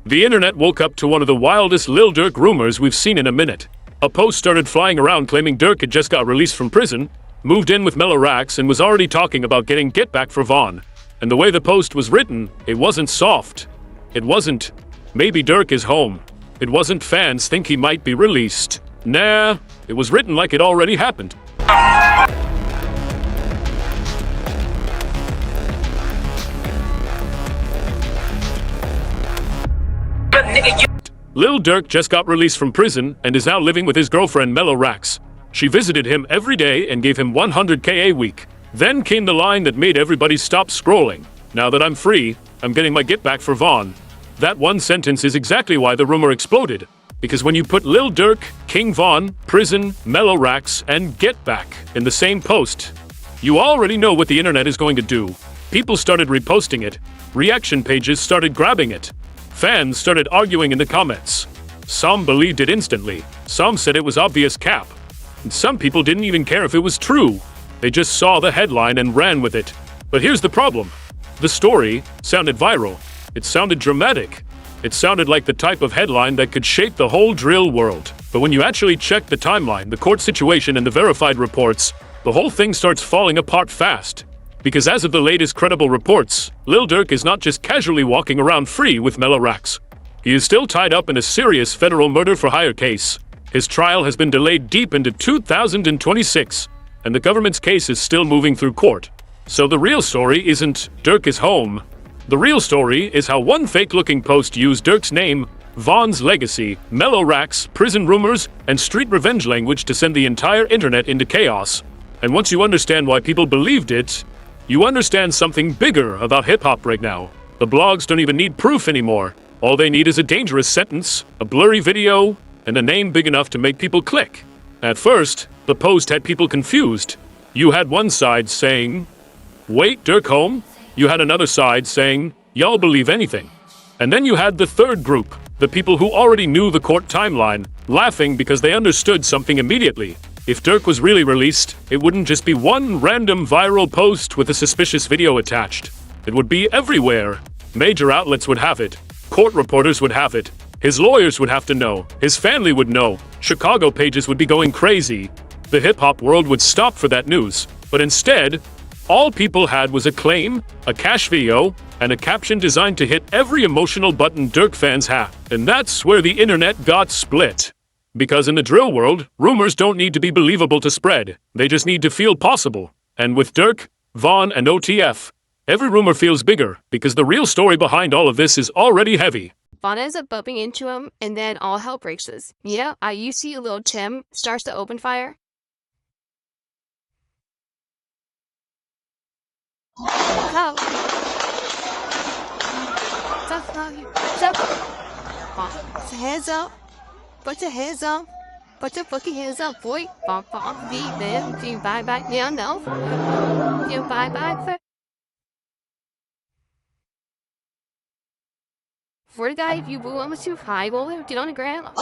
The internet woke up to one of the wildest Lil Durk rumors we've seen in a minute. A post started flying around claiming Durk had just got released from prison, moved in with Mellow Rackz, and was already talking about getting Getback for Von. And the way the post was written, it wasn't soft. It wasn't, maybe Durk is home. It wasn't fans think he might be released. Nah, it was written like it already happened. Lil Durk just got released from prison and is now living with his girlfriend Mellow Rackz. She visited him every day and gave him $100K a week. Then came the line that made everybody stop scrolling. Now that I'm free, I'm getting my get back for Von. That one sentence is exactly why the rumor exploded. Because when you put Lil Durk, King Von, prison, Mellow Rackz, and get back in the same post, you already know what the internet is going to do. People started reposting it. Reaction pages started grabbing it. Fans started arguing in the comments. Some believed it instantly. Some said it was obvious cap. And some people didn't even care if it was true. They just saw the headline and ran with it. But here's the problem. The story sounded viral. It sounded dramatic. It sounded like the type of headline that could shape the whole drill world. But when you actually check the timeline, the court situation, and the verified reports, the whole thing starts falling apart fast. Because as of the latest credible reports, Lil Durk is not just casually walking around free with Mellow Rackz. He is still tied up in a serious federal murder-for-hire case. His trial has been delayed deep into 2026, and the government's case is still moving through court. So the real story isn't Durk is home. The real story is how one fake-looking post used Durk's name, Von's legacy, Mellow Rackz, prison rumors, and street revenge language to send the entire internet into chaos. And once you understand why people believed it, you understand something bigger about hip-hop right now. The blogs don't even need proof anymore. All they need is a dangerous sentence, a blurry video, and a name big enough to make people click. At first, the post had people confused. You had one side saying, "Wait, Durk home?" You had another side saying, "Y'all believe anything." And then you had the third group, the people who already knew the court timeline, laughing because they understood something immediately. If Durk was really released, it wouldn't just be one random viral post with a suspicious video attached. It would be everywhere. Major outlets would have it. Court reporters would have it. His lawyers would have to know. His family would know. Chicago pages would be going crazy. The hip-hop world would stop for that news. But instead, all people had was a claim, a cash video, and a caption designed to hit every emotional button Durk fans have. And that's where the internet got split. Because in the drill world, rumors don't need to be believable to spread. They just need to feel possible. And with Durk, Von, and OTF, every rumor feels bigger because the real story behind all of this is already heavy. Von ends up bumping into him, and then all hell breaks loose. Yeah, you see little Tim starts to open fire. Stop. Put your hands up. Put your hands up. Put your fucking hands up, boy. Bye bye. Yeah, no. You bye bye. For the guy, if you boo him too high, well, get on the ground. I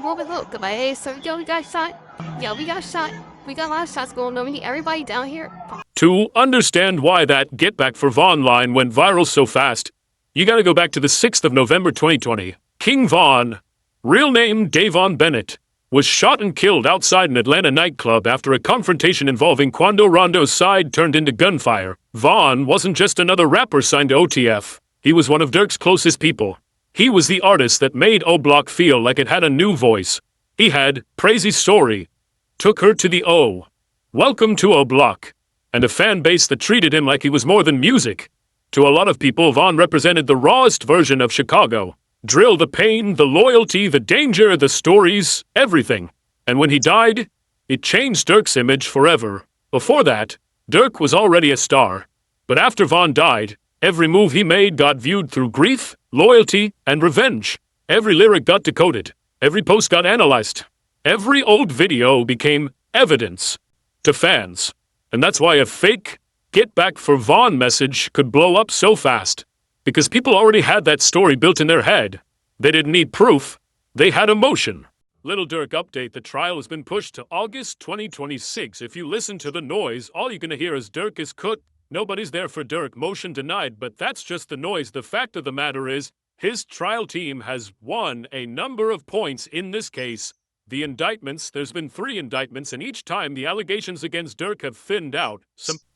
won't look. So, yo, we got shot. Yeah, we got shot. We got a lot of shots going on. We need everybody down here. To understand why that Get Back for Von line went viral so fast, you gotta go back to the 6th of November 2020. King Von, real name Davon Bennett, was shot and killed outside an Atlanta nightclub after a confrontation involving Quando Rondo's side turned into gunfire. Von wasn't just another rapper signed to OTF. He was one of Durk's closest people. He was the artist that made O Block feel like it had a new voice. He had Crazy Story, Took Her to the O, Welcome to O Block, and a fan base that treated him like he was more than music. To a lot of people, Von represented the rawest version of Chicago. Drill, the pain, the loyalty, the danger, the stories, everything. And when he died, it changed Durk's image forever. Before that, Durk was already a star. But after Von died, every move he made got viewed through grief, loyalty, and revenge. Every lyric got decoded. Every post got analyzed. Every old video became evidence to fans. And that's why a fake Get Back for Von message could blow up so fast. Because people already had that story built in their head. They didn't need proof. They had emotion. Lil Durk update: the trial has been pushed to August 2026. If you listen to the noise, all you're gonna hear is Durk is cooked. Nobody's there for Durk, motion denied, but that's just the noise. The fact of the matter is, his trial team has won a number of points in this case. The indictments, there's been 3 indictments, and each time the allegations against Durk have thinned out.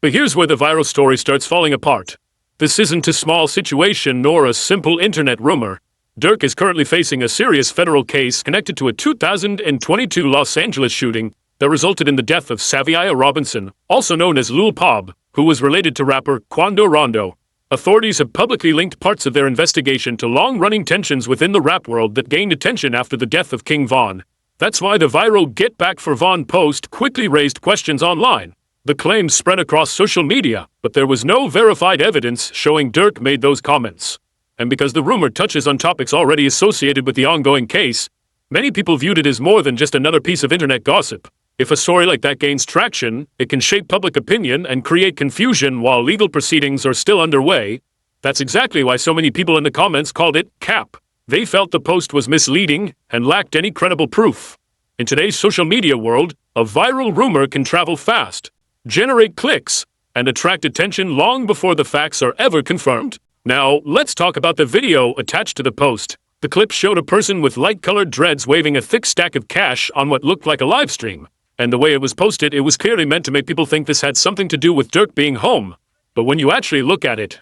But here's where the viral story starts falling apart. This isn't a small situation nor a simple internet rumor. Durk is currently facing a serious federal case connected to a 2022 Los Angeles shooting that resulted in the death of Saviaya Robinson, also known as Lil Pob, who was related to rapper Quando Rondo. Authorities have publicly linked parts of their investigation to long-running tensions within the rap world that gained attention after the death of King Von. That's why the viral Getback for Von post quickly raised questions online. The claims spread across social media, but there was no verified evidence showing Durk made those comments. And because the rumor touches on topics already associated with the ongoing case, many people viewed it as more than just another piece of internet gossip. If a story like that gains traction, it can shape public opinion and create confusion while legal proceedings are still underway. That's exactly why so many people in the comments called it cap. They felt the post was misleading and lacked any credible proof. In today's social media world, a viral rumor can travel fast, generate clicks, and attract attention long before the facts are ever confirmed. Now, let's talk about the video attached to the post. The clip showed a person with light-colored dreads waving a thick stack of cash on what looked like a live stream. And the way it was posted, it was clearly meant to make people think this had something to do with Durk being home. But when you actually look at it,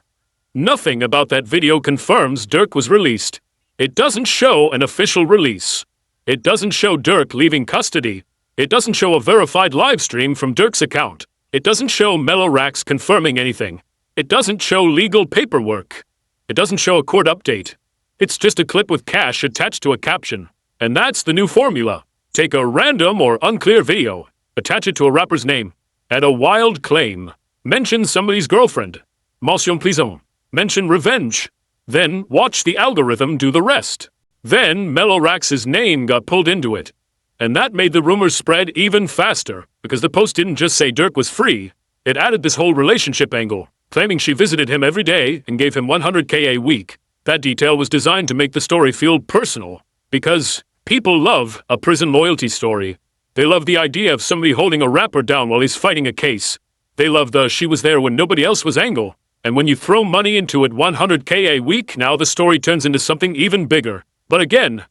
nothing about that video confirms Durk was released. It doesn't show an official release. It doesn't show Durk leaving custody. It doesn't show a verified live stream from Durk's account. It doesn't show Mellow Rackz confirming anything. It doesn't show legal paperwork. It doesn't show a court update. It's just a clip with cash attached to a caption. And that's the new formula. Take a random or unclear video, attach it to a rapper's name, add a wild claim, mention somebody's girlfriend, mention prison, mention revenge, then watch the algorithm do the rest. Then Mellow Rackz's name got pulled into it. And that made the rumors spread even faster, because the post didn't just say Durk was free, it added this whole relationship angle, claiming she visited him every day and gave him $100K a week. That detail was designed to make the story feel personal, because people love a prison loyalty story. They love the idea of somebody holding a rapper down while he's fighting a case. They love the she was there when nobody else was angle. And when you throw money into it, $100K a week, now the story turns into something even bigger. But again,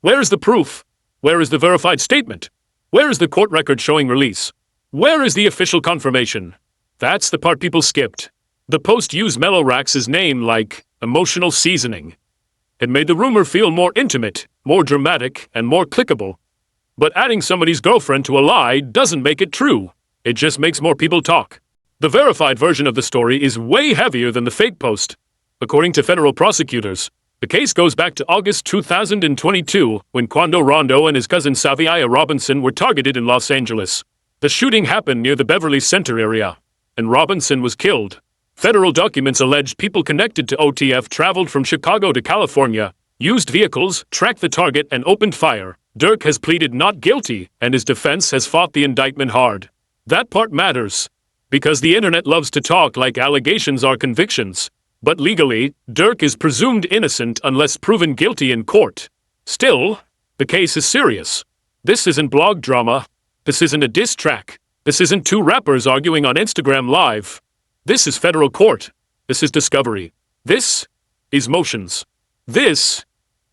where is the proof? Where is the verified statement? Where is the court record showing release? Where is the official confirmation? That's the part people skipped. The post used Mellow Rackz's name like emotional seasoning. It made the rumor feel more intimate, more dramatic, and more clickable. But adding somebody's girlfriend to a lie doesn't make it true. It just makes more people talk. The verified version of the story is way heavier than the fake post. According to federal prosecutors, the case goes back to August 2022, when Quando Rondo and his cousin Saviaya Robinson were targeted in Los Angeles. The shooting happened near the Beverly Center area, and Robinson was killed. Federal documents allege people connected to OTF traveled from Chicago to California, used vehicles, tracked the target, and opened fire. Durk has pleaded not guilty, and his defense has fought the indictment hard. That part matters, because the internet loves to talk like allegations are convictions. But legally, Durk is presumed innocent unless proven guilty in court. Still, the case is serious. This isn't blog drama. This isn't a diss track. This isn't 2 rappers arguing on Instagram Live. This is federal court. This is discovery. This is motions. This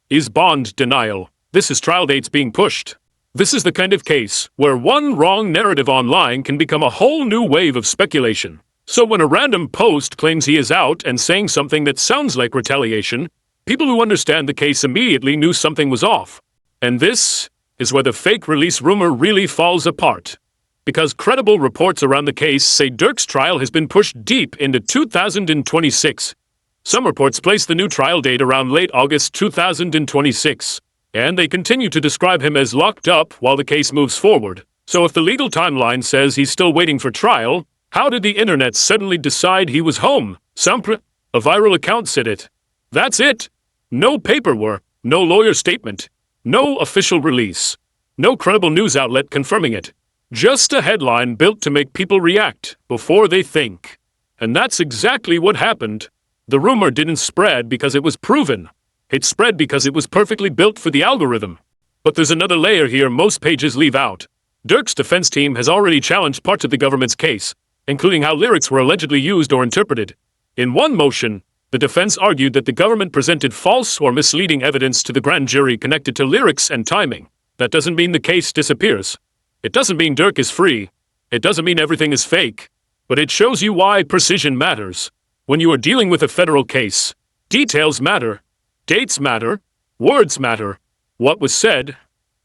is bond denial. This is trial dates being pushed. This is the kind of case where one wrong narrative online can become a whole new wave of speculation. So when a random post claims he is out and saying something that sounds like retaliation, people who understand the case immediately knew something was off. And this is where the fake release rumor really falls apart. Because credible reports around the case say Durk's trial has been pushed deep into 2026. Some reports place the new trial date around late August 2026, and they continue to describe him as locked up while the case moves forward. So if the legal timeline says he's still waiting for trial, how did the internet suddenly decide he was home? A viral account said it. That's it. No paperwork, no lawyer statement, no official release, no credible news outlet confirming it. Just a headline built to make people react before they think. And that's exactly what happened. The rumor didn't spread because it was proven. It spread because it was perfectly built for the algorithm. But there's another layer here most pages leave out. Durk's defense team has already challenged parts of the government's case. including how lyrics were allegedly used or interpreted. In one motion, the defense argued that the government presented false or misleading evidence to the grand jury connected to lyrics and timing. That doesn't mean the case disappears. It doesn't mean Durk is free. It doesn't mean everything is fake. But it shows you why precision matters. When you are dealing with a federal case, details matter. Dates matter. Words matter. What was said,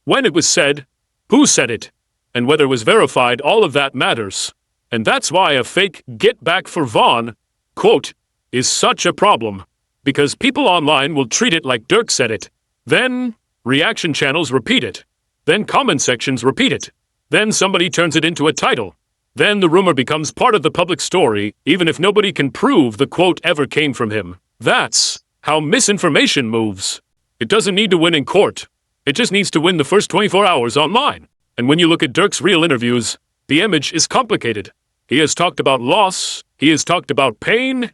when it was said, who said it, and whether it was verified, all of that matters. And that's why a fake Getback for Vaughn, quote, is such a problem. Because people online will treat it like Durk said it. Then, reaction channels repeat it. Then comment sections repeat it. Then somebody turns it into a title. Then the rumor becomes part of the public story, even if nobody can prove the quote ever came from him. That's how misinformation moves. It doesn't need to win in court. It just needs to win the first 24 hours online. And when you look at Durk's real interviews, the image is complicated. He has talked about loss. He has talked about pain.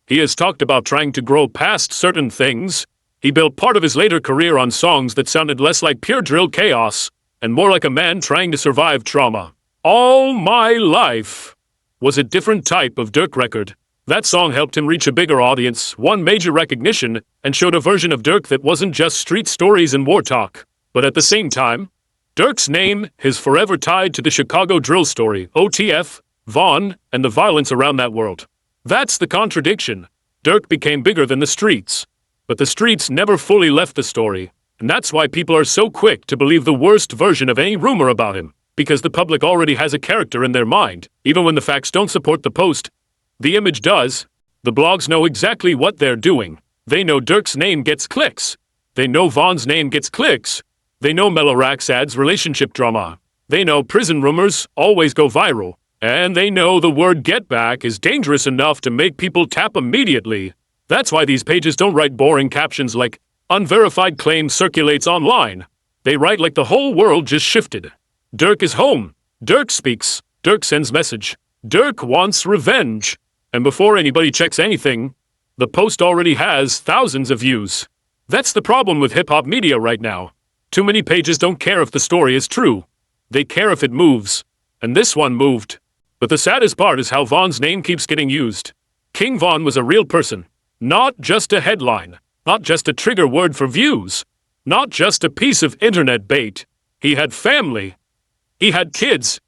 He has talked about trying to grow past certain things. He built part of his later career on songs that sounded less like pure drill chaos and more like a man trying to survive trauma. All My Life was a different type of Durk record. That song helped him reach a bigger audience, won major recognition, and showed a version of Durk that wasn't just street stories and war talk. But at the same time, Durk's name is forever tied to the Chicago drill story, OTF, Vaughn, and the violence around that world. That's the contradiction. Durk became bigger than the streets. But the streets never fully left the story. And that's why people are so quick to believe the worst version of any rumor about him. Because the public already has a character in their mind, even when the facts don't support the post. The image does. The blogs know exactly what they're doing. They know Durk's name gets clicks. They know Vaughn's name gets clicks. They know Mellow Rackz adds relationship drama. They know prison rumors always go viral. And they know the word Getback is dangerous enough to make people tap immediately. That's why these pages don't write boring captions like, "Unverified claim circulates online." They write like the whole world just shifted. Durk is home. Durk speaks. Durk sends message. Durk wants revenge. And before anybody checks anything, the post already has thousands of views. That's the problem with hip-hop media right now. Too many pages don't care if the story is true. They care if it moves. And this one moved. But the saddest part is how Vaughn's name keeps getting used. King Vaughn was a real person. Not just a headline. Not just a trigger word for views. Not just a piece of internet bait. He had family. He had kids.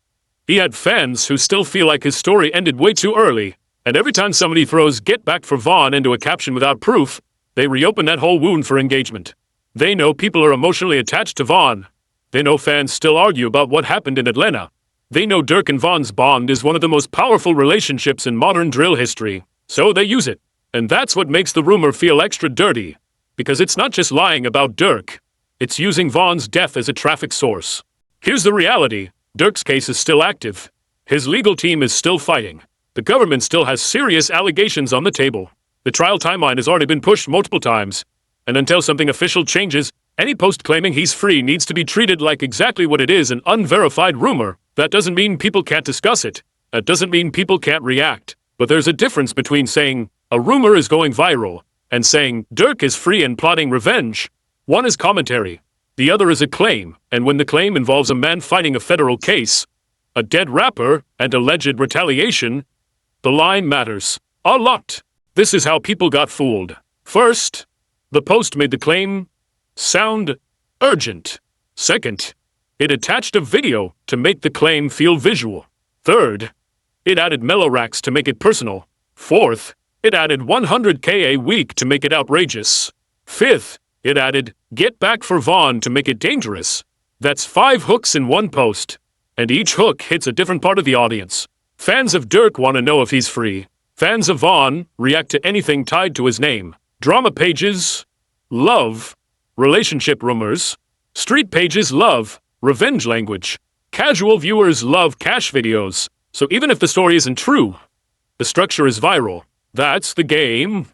He had fans who still feel like his story ended way too early. And every time somebody throws "Getback for Vaughn" into a caption without proof, they reopen that whole wound for engagement. They know people are emotionally attached to Vaughn. They know fans still argue about what happened in Atlanta. They know Durk and Vaughn's bond is one of the most powerful relationships in modern drill history. So they use it. And that's what makes the rumor feel extra dirty. Because it's not just lying about Durk. It's using Vaughn's death as a traffic source. Here's the reality. Durk's case is still active. His legal team is still fighting. The government still has serious allegations on the table. The trial timeline has already been pushed multiple times. And until something official changes, any post claiming he's free needs to be treated like exactly what it is, an unverified rumor. That doesn't mean people can't discuss it. That doesn't mean people can't react. But there's a difference between saying, "A rumor is going viral," and saying, "Durk is free and plotting revenge." One is commentary. The other is a claim, and when the claim involves a man fighting a federal case, a dead rapper, and alleged retaliation, the line matters. A lot. This is how people got fooled. First, the post made the claim sound urgent. Second, it attached a video to make the claim feel visual. Third, it added Mellow Rackz to make it personal. Fourth, it added 100K a week to make it outrageous. Fifth, it added "Getback for Vaughn" to make it dangerous. That's 5 hooks in one post. And each hook hits a different part of the audience. Fans of Durk want to know if he's free. Fans of Vaughn react to anything tied to his name. Drama pages love relationship rumors. Street pages love revenge language. Casual viewers love cash videos. So even if the story isn't true, the structure is viral. That's the game.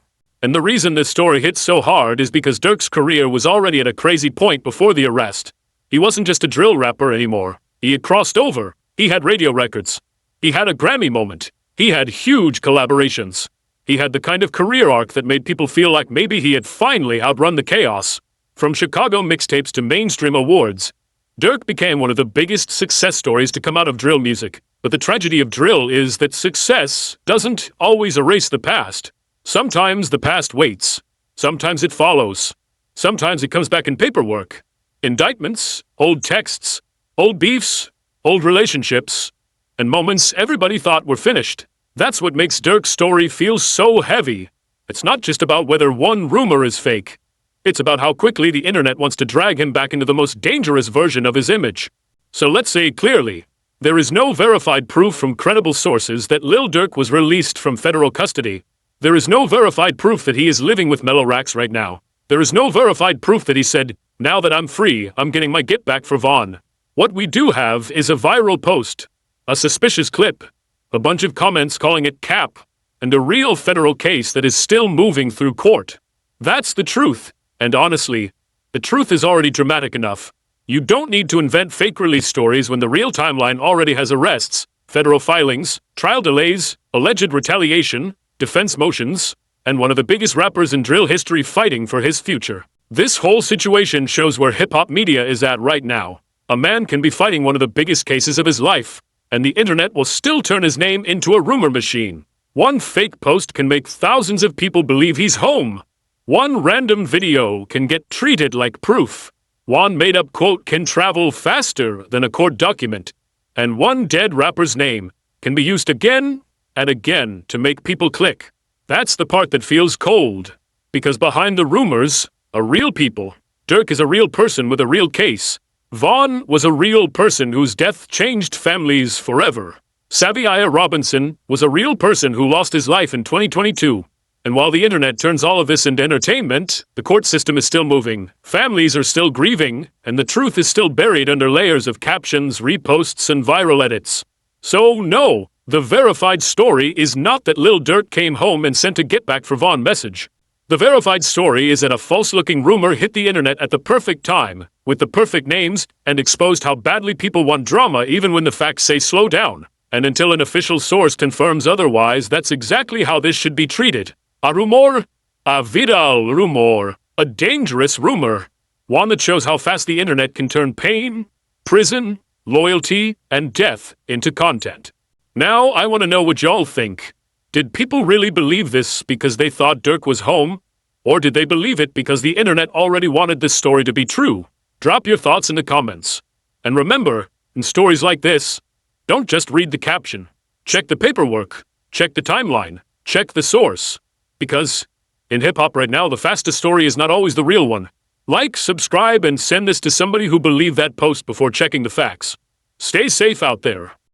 And the reason this story hits so hard is because Durk's career was already at a crazy point before the arrest. He wasn't just a drill rapper anymore. He had crossed over. He had radio records. He had a Grammy moment. He had huge collaborations. He had the kind of career arc that made people feel like maybe he had finally outrun the chaos. From Chicago mixtapes to mainstream awards, Durk became one of the biggest success stories to come out of drill music. But the tragedy of drill is that success doesn't always erase the past. Sometimes the past waits. Sometimes it follows. Sometimes it comes back in paperwork. Indictments, old texts, old beefs, old relationships, and moments everybody thought were finished. That's what makes Durk's story feel so heavy. It's not just about whether one rumor is fake. It's about how quickly the internet wants to drag him back into the most dangerous version of his image. So let's say clearly, there is no verified proof from credible sources that Lil Durk was released from federal custody. There is no verified proof that he is living with Mellow Rackz right now. There is no verified proof that he said, "Now that I'm free, I'm getting my get back for Vaughn." What we do have is a viral post, a suspicious clip, a bunch of comments calling it cap, and a real federal case that is still moving through court. That's the truth, and honestly, the truth is already dramatic enough. You don't need to invent fake release stories when the real timeline already has arrests, federal filings, trial delays, alleged retaliation, defense motions, and one of the biggest rappers in drill history fighting for his future. This whole situation shows where hip-hop media is at right now. A man can be fighting one of the biggest cases of his life, and the internet will still turn his name into a rumor machine. One fake post can make thousands of people believe he's home. One random video can get treated like proof. One made-up quote can travel faster than a court document. And one dead rapper's name can be used again and again to make people click. That's the part that feels cold. Because behind the rumors are real people. Durk is a real person with a real case. Vaughn was a real person whose death changed families forever. Saviah Robinson was a real person who lost his life in 2022. And while the internet turns all of this into entertainment, the court system is still moving, families are still grieving, and the truth is still buried under layers of captions, reposts, and viral edits. So no, the verified story is not that Lil Durk came home and sent a get back for Vaughn message. The verified story is that a false-looking rumor hit the internet at the perfect time, with the perfect names, and exposed how badly people want drama even when the facts say slow down. And until an official source confirms otherwise, that's exactly how this should be treated. A rumor? A viral rumor. A dangerous rumor. One that shows how fast the internet can turn pain, prison, loyalty, and death into content. Now, I want to know what y'all think. Did people really believe this because they thought Durk was home? Or did they believe it because the internet already wanted this story to be true? Drop your thoughts in the comments. And remember, in stories like this, don't just read the caption. Check the paperwork. Check the timeline. Check the source. Because in hip-hop right now, the fastest story is not always the real one. Like, subscribe, and send this to somebody who believed that post before checking the facts. Stay safe out there.